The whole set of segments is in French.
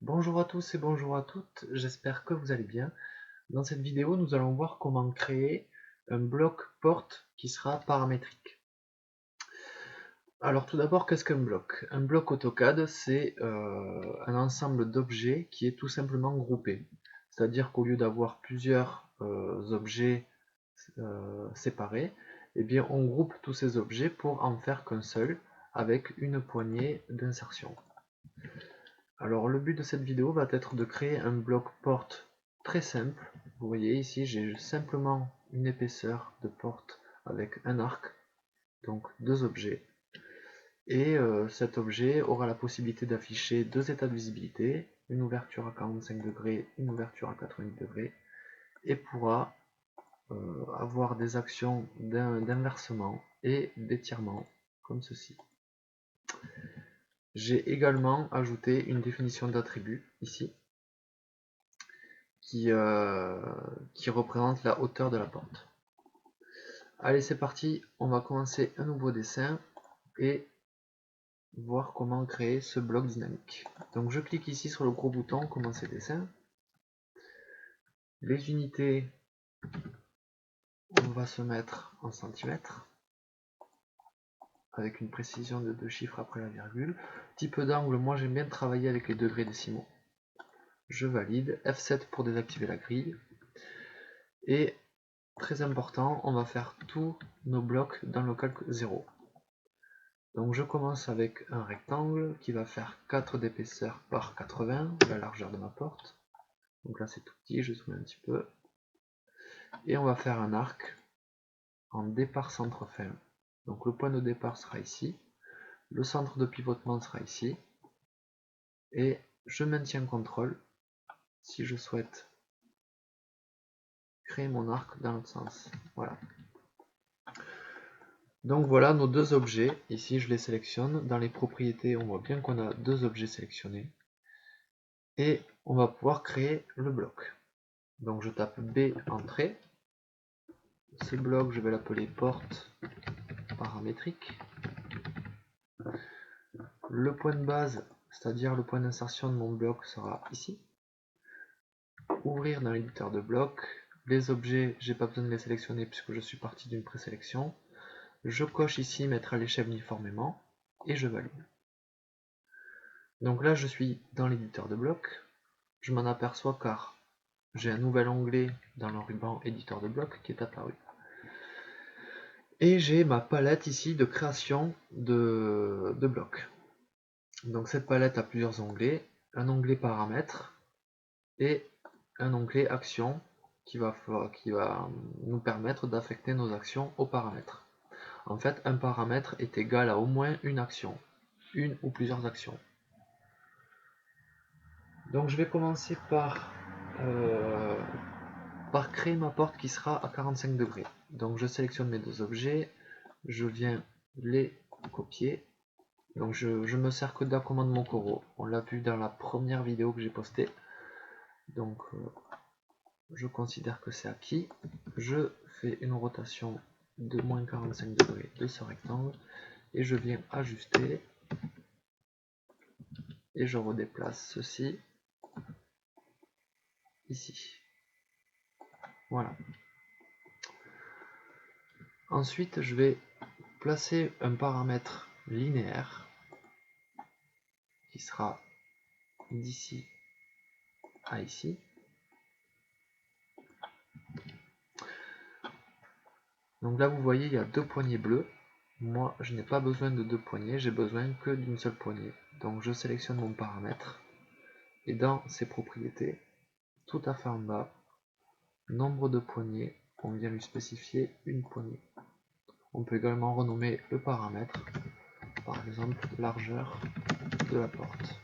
Bonjour à tous et bonjour à toutes, j'espère que vous allez bien. Dans cette vidéo, nous allons voir comment créer un bloc porte qui sera paramétrique. Alors tout d'abord, qu'est-ce qu'un bloc? Un bloc AutoCAD, c'est un ensemble d'objets qui est tout simplement groupé. C'est-à-dire qu'au lieu d'avoir plusieurs objets séparés, eh bien, on groupe tous ces objets pour en faire qu'un seul, avec une poignée d'insertion. Alors le but de cette vidéo va être de créer un bloc porte très simple. Vous voyez ici j'ai simplement une épaisseur de porte avec un arc, donc deux objets. Et cet objet aura la possibilité d'afficher deux états de visibilité, une ouverture à 45 degrés, une ouverture à 90 degrés, et pourra avoir des actions d'inversement et d'étirement, comme ceci. J'ai également ajouté une définition d'attribut ici, qui représente la hauteur de la porte. Allez, c'est parti, on va commencer un nouveau dessin et voir comment créer ce bloc dynamique. Donc je clique ici sur le gros bouton commencer dessin. Les unités, on va se mettre en centimètres avec une précision de 2 chiffres après la virgule. Type d'angle, moi j'aime bien travailler avec les degrés décimaux. Je valide, F7 pour désactiver la grille. Et très important, on va faire tous nos blocs dans le calque 0. Donc je commence avec un rectangle qui va faire 4 d'épaisseur par 80, la largeur de ma porte. Donc là c'est tout petit, je zoome un petit peu. Et on va faire un arc en départ centre fin. Donc le point de départ sera ici, le centre de pivotement sera ici, et je maintiens CTRL si je souhaite créer mon arc dans l'autre sens. Voilà. Donc voilà nos deux objets, ici je les sélectionne, dans les propriétés on voit bien qu'on a deux objets sélectionnés, et on va pouvoir créer le bloc. Donc je tape B entrée, ce bloc je vais l'appeler porte paramétrique, le point de base, c'est-à-dire le point d'insertion de mon bloc sera ici, ouvrir dans l'éditeur de bloc, les objets j'ai pas besoin de les sélectionner puisque je suis parti d'une présélection, je coche ici mettre à l'échelle uniformément, et je valide. Donc là je suis dans l'éditeur de bloc, je m'en aperçois car j'ai un nouvel onglet dans le ruban éditeur de bloc qui est apparu. Et j'ai ma palette ici de création de blocs. Donc cette palette a plusieurs onglets, un onglet paramètres et un onglet actions qui va nous permettre d'affecter nos actions aux paramètres. En fait, un paramètre est égal à au moins une action, une ou plusieurs actions. Donc je vais commencer par créer ma porte qui sera à 45 degrés. Donc je sélectionne mes deux objets, je viens les copier. Donc je me sers que de la commande Mokoro. On l'a vu dans la première vidéo que j'ai postée. Donc je considère que c'est acquis. Je fais une rotation de moins 45 degrés de ce rectangle et je viens ajuster et je redéplace ceci ici. Voilà. Ensuite, je vais placer un paramètre linéaire qui sera d'ici à ici. Donc là, vous voyez, il y a deux poignées bleues. Moi, je n'ai pas besoin de deux poignées, j'ai besoin que d'une seule poignée. Donc je sélectionne mon paramètre et dans ses propriétés, tout à fait en bas, nombre de poignées, on vient lui spécifier une poignée. On peut également renommer le paramètre, par exemple largeur de la porte.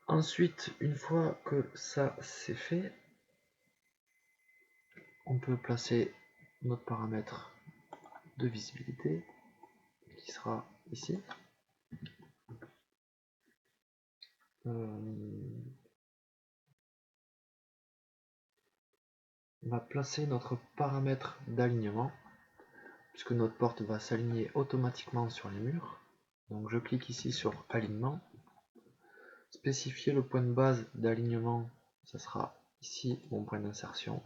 Ensuite, une fois que ça c'est fait, on peut placer notre paramètre de visibilité qui sera ici. On va placer notre paramètre d'alignement puisque notre porte va s'aligner automatiquement sur les murs. Donc je clique ici sur alignement, spécifier le point de base d'alignement, ça sera ici mon point d'insertion.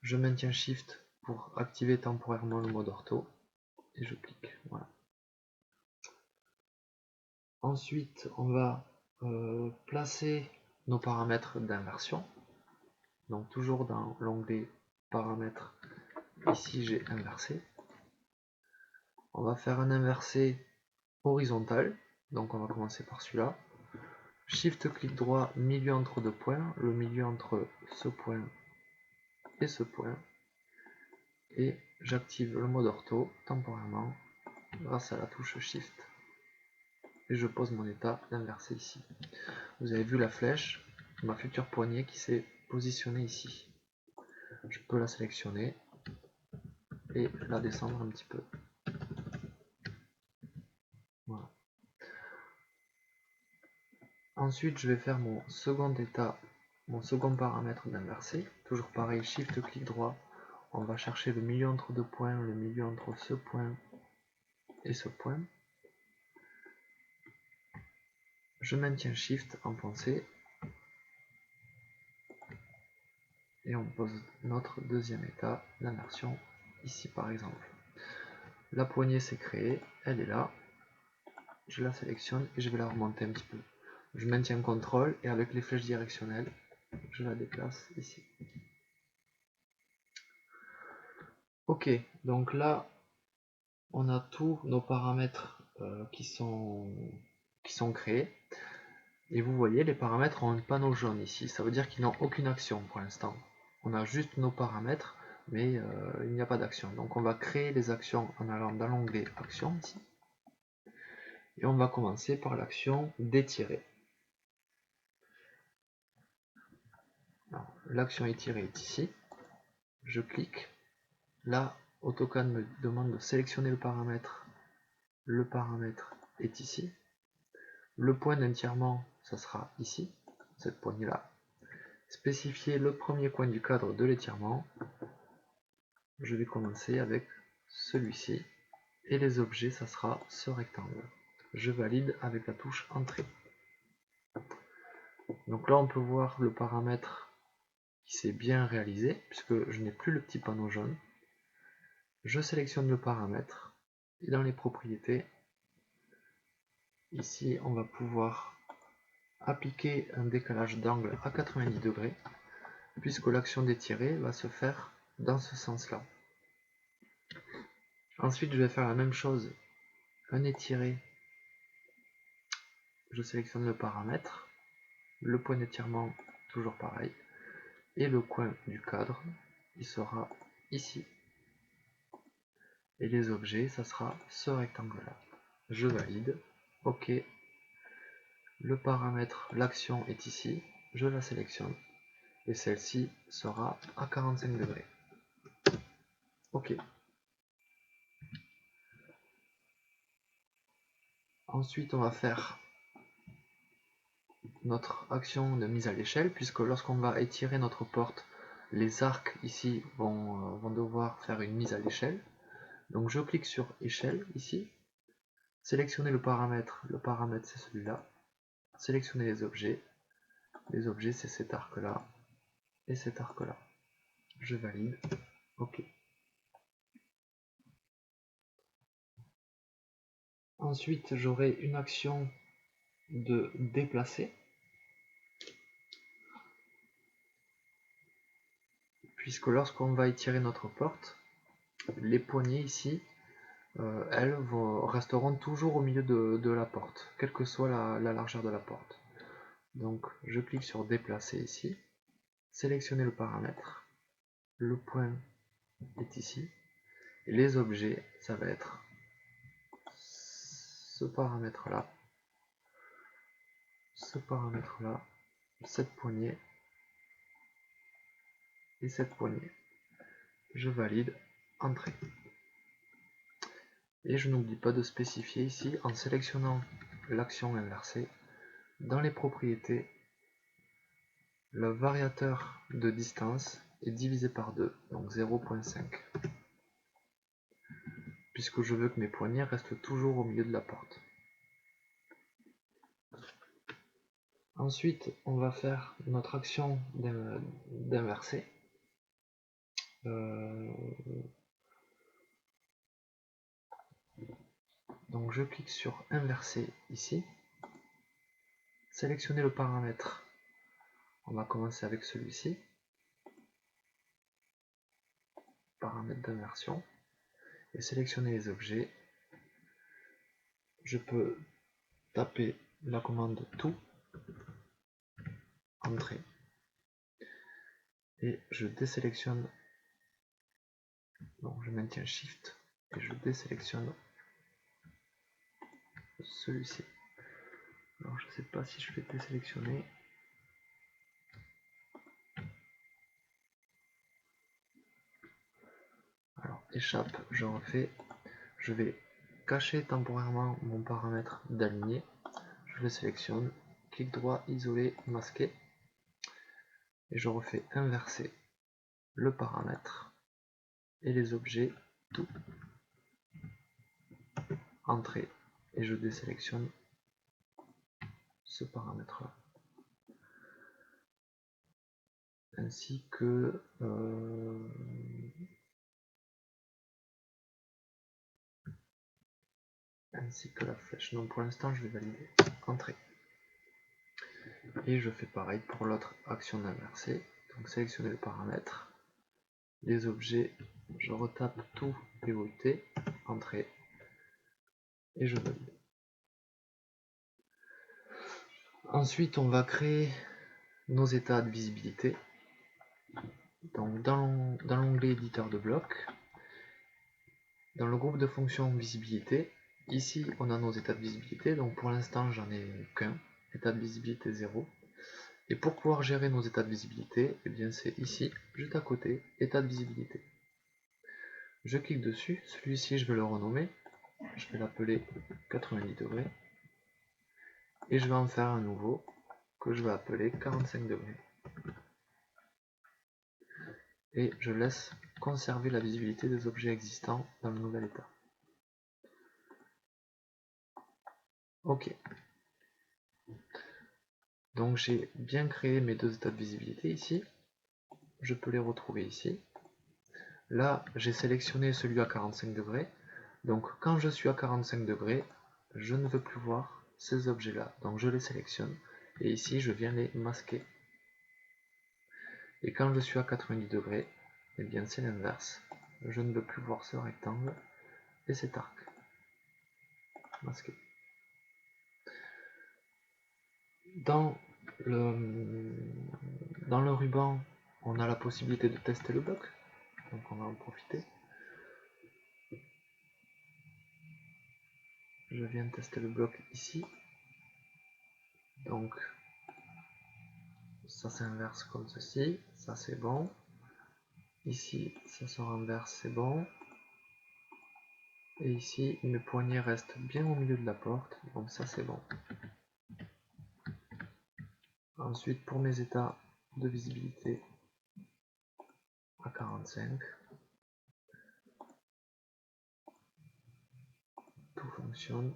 Je maintiens Shift pour activer temporairement le mode ortho et je clique. Voilà. Ensuite, on va placer nos paramètres d'inversion. Donc toujours dans l'onglet paramètres, ici j'ai inversé. On va faire un inversé horizontal, donc on va commencer par celui-là. Shift clic droit, milieu entre deux points, le milieu entre ce point et ce point. Et j'active le mode ortho temporairement grâce à la touche Shift. Et je pose mon état d'inversé ici. Vous avez vu la flèche, ma future poignée qui s'est positionnée ici. Je peux la sélectionner et la descendre un petit peu. Voilà. Ensuite, je vais faire mon second état, mon second paramètre d'inversé. Toujours pareil, Shift clic droit. On va chercher le milieu entre deux points, le milieu entre ce point et ce point. Je maintiens Shift en pensée. Et on pose notre deuxième état d'inversion ici par exemple. La poignée s'est créée, elle est là. Je la sélectionne et je vais la remonter un petit peu. Je maintiens CTRL et avec les flèches directionnelles, je la déplace ici. Ok, donc là, on a tous nos paramètres qui sont créés. Et vous voyez, les paramètres ont un panneau jaune ici. Ça veut dire qu'ils n'ont aucune action pour l'instant. On a juste nos paramètres, mais il n'y a pas d'action. Donc on va créer les actions en allant dans l'onglet Action ici. Et on va commencer par l'action d'étirer. L'action étirée est ici. Je clique. Là, AutoCAD me demande de sélectionner le paramètre. Le paramètre est ici. Le point d'étirement, ça sera ici, cette poignée-là. Spécifier le premier coin du cadre de l'étirement. Je vais commencer avec celui-ci. Et les objets, ça sera ce rectangle. Je valide avec la touche Entrée. Donc là, on peut voir le paramètre qui s'est bien réalisé, puisque je n'ai plus le petit panneau jaune. Je sélectionne le paramètre, et dans les propriétés, ici, on va pouvoir appliquer un décalage d'angle à 90 degrés, puisque l'action d'étirer va se faire dans ce sens-là. Ensuite, je vais faire la même chose, un étiré. Je sélectionne le paramètre, le point d'étirement, toujours pareil, et le coin du cadre, il sera ici. Et les objets, ça sera ce rectangle-là. Je valide, OK. Le paramètre, l'action est ici, je la sélectionne, et celle-ci sera à 45 degrés. OK. Ensuite, on va faire notre action de mise à l'échelle, puisque lorsqu'on va étirer notre porte, les arcs ici vont devoir faire une mise à l'échelle. Donc je clique sur échelle ici, sélectionner le paramètre c'est celui-là, sélectionner les objets c'est cet arc-là et cet arc-là. Je valide, OK. Ensuite, j'aurai une action de déplacer, puisque lorsqu'on va étirer notre porte, les poignées ici, elles resteront toujours au milieu de la porte, quelle que soit la largeur de la porte. Donc je clique sur déplacer ici, sélectionner le paramètre, le point est ici, et les objets, ça va être ce paramètre-là, cette poignée et cette poignée. Je valide, entrée. Et je n'oublie pas de spécifier ici, en sélectionnant l'action inversée, dans les propriétés, le variateur de distance est divisé par 2, donc 0.5. puisque je veux que mes poignées restent toujours au milieu de la porte. Ensuite, on va faire notre action d'inverser. Donc je clique sur inverser ici, sélectionner le paramètre, on va commencer avec celui-ci, paramètre d'inversion, et sélectionner les objets. Je peux taper la commande tout, entrée, et je désélectionne, donc je maintiens shift et je désélectionne celui-ci. Alors je ne sais pas si je vais désélectionner. Alors échappe, je refais. Je vais cacher temporairement mon paramètre d'aligner. Je le sélectionne, clic droit, isoler, masquer. Et je refais inverser le paramètre et les objets, tout, entrée. Et je désélectionne ce paramètre là. Ainsi que la flèche. Donc pour l'instant je vais valider entrée. Et je fais pareil pour l'autre action d'inverser. Donc sélectionner le paramètre, les objets, je retape tout POIT, entrée, et je valide. Ensuite on va créer nos états de visibilité. Donc dans l'onglet éditeur de blocs, dans le groupe de fonctions visibilité, ici on a nos états de visibilité, donc pour l'instant j'en ai qu'un, état de visibilité 0. Et pour pouvoir gérer nos états de visibilité, eh bien c'est ici, juste à côté, état de visibilité. Je clique dessus, celui-ci je vais le renommer, je vais l'appeler 90 degrés, et je vais en faire un nouveau, que je vais appeler 45 degrés. Et je laisse conserver la visibilité des objets existants dans le nouvel état. Ok. Donc j'ai bien créé mes deux états de visibilité ici. Je peux les retrouver ici. Là, j'ai sélectionné celui à 45 degrés. Donc quand je suis à 45 degrés, je ne veux plus voir ces objets-là. Donc je les sélectionne. Et ici, je viens les masquer. Et quand je suis à 90 degrés, eh bien c'est l'inverse. Je ne veux plus voir ce rectangle et cet arc. Masqué. Dans le ruban, on a la possibilité de tester le bloc. Donc on va en profiter. Je viens tester le bloc ici. Donc ça s'inverse comme ceci. Ça c'est bon. Ici ça se renverse, c'est bon. Et ici mes poignets restent bien au milieu de la porte. Donc ça c'est bon. Ensuite pour mes états de visibilité à 45. Tout fonctionne.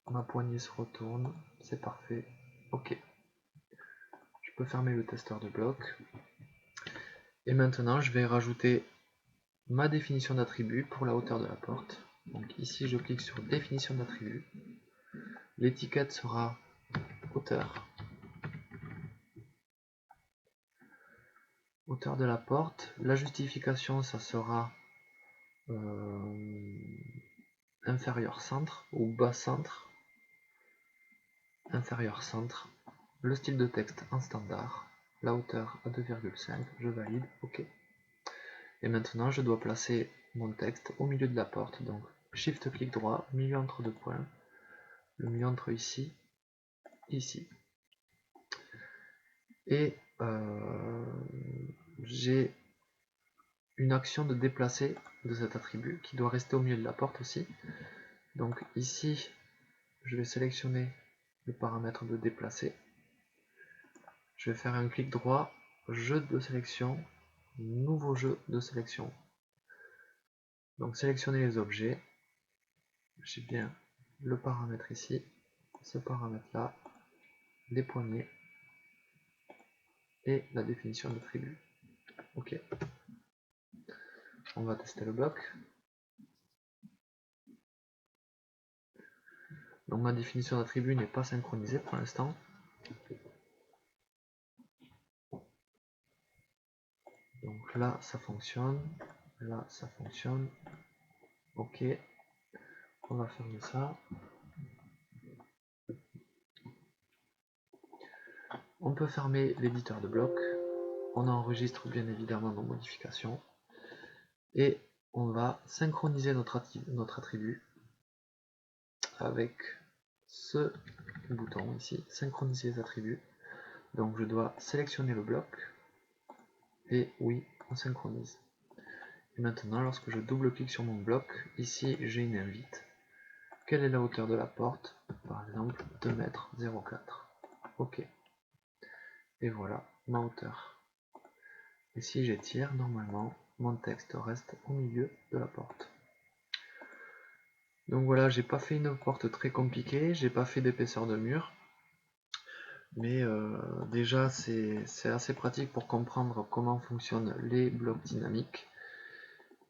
Ma poignée se retourne. C'est parfait. Ok. Je peux fermer le testeur de bloc. Et maintenant, je vais rajouter ma définition d'attribut pour la hauteur de la porte. Donc ici, je clique sur définition d'attribut. L'étiquette sera hauteur. Hauteur de la porte. La justification, ça sera inférieur centre ou bas centre. Inférieur centre. Le style de texte en standard. La hauteur à 2,5. Je valide. OK. Et maintenant, je dois placer mon texte au milieu de la porte. Donc, Shift clic droit, milieu entre deux points. Le milieu entre ici, ici. Et j'ai une action de déplacer de cet attribut qui doit rester au milieu de la porte aussi. Donc ici, je vais sélectionner le paramètre de déplacer. Je vais faire un clic droit, jeu de sélection, nouveau jeu de sélection. Donc sélectionner les objets, j'ai bien le paramètre ici, ce paramètre là, les poignées et la définition d'attribut. Ok. On va tester le bloc. Donc ma définition d'attribut n'est pas synchronisée pour l'instant. Donc là ça fonctionne, là ça fonctionne. Ok. On va fermer ça. On peut fermer l'éditeur de bloc. On enregistre bien évidemment nos modifications. Et on va synchroniser notre attribut avec ce bouton ici, synchroniser les attributs. Donc je dois sélectionner le bloc et oui, on synchronise. Et maintenant, lorsque je double-clique sur mon bloc, ici j'ai une invite. Quelle est la hauteur de la porte? Par exemple 2,04 m. Ok. Et voilà ma hauteur. Et si j'étire, normalement, mon texte reste au milieu de la porte. Donc voilà, j'ai pas fait une porte très compliquée, j'ai pas fait d'épaisseur de mur. Mais déjà, c'est assez pratique pour comprendre comment fonctionnent les blocs dynamiques.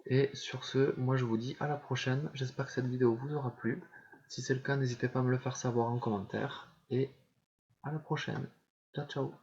Et sur ce, moi je vous dis à la prochaine. J'espère que cette vidéo vous aura plu. Si c'est le cas, n'hésitez pas à me le faire savoir en commentaire. Et à la prochaine. Ciao, ciao.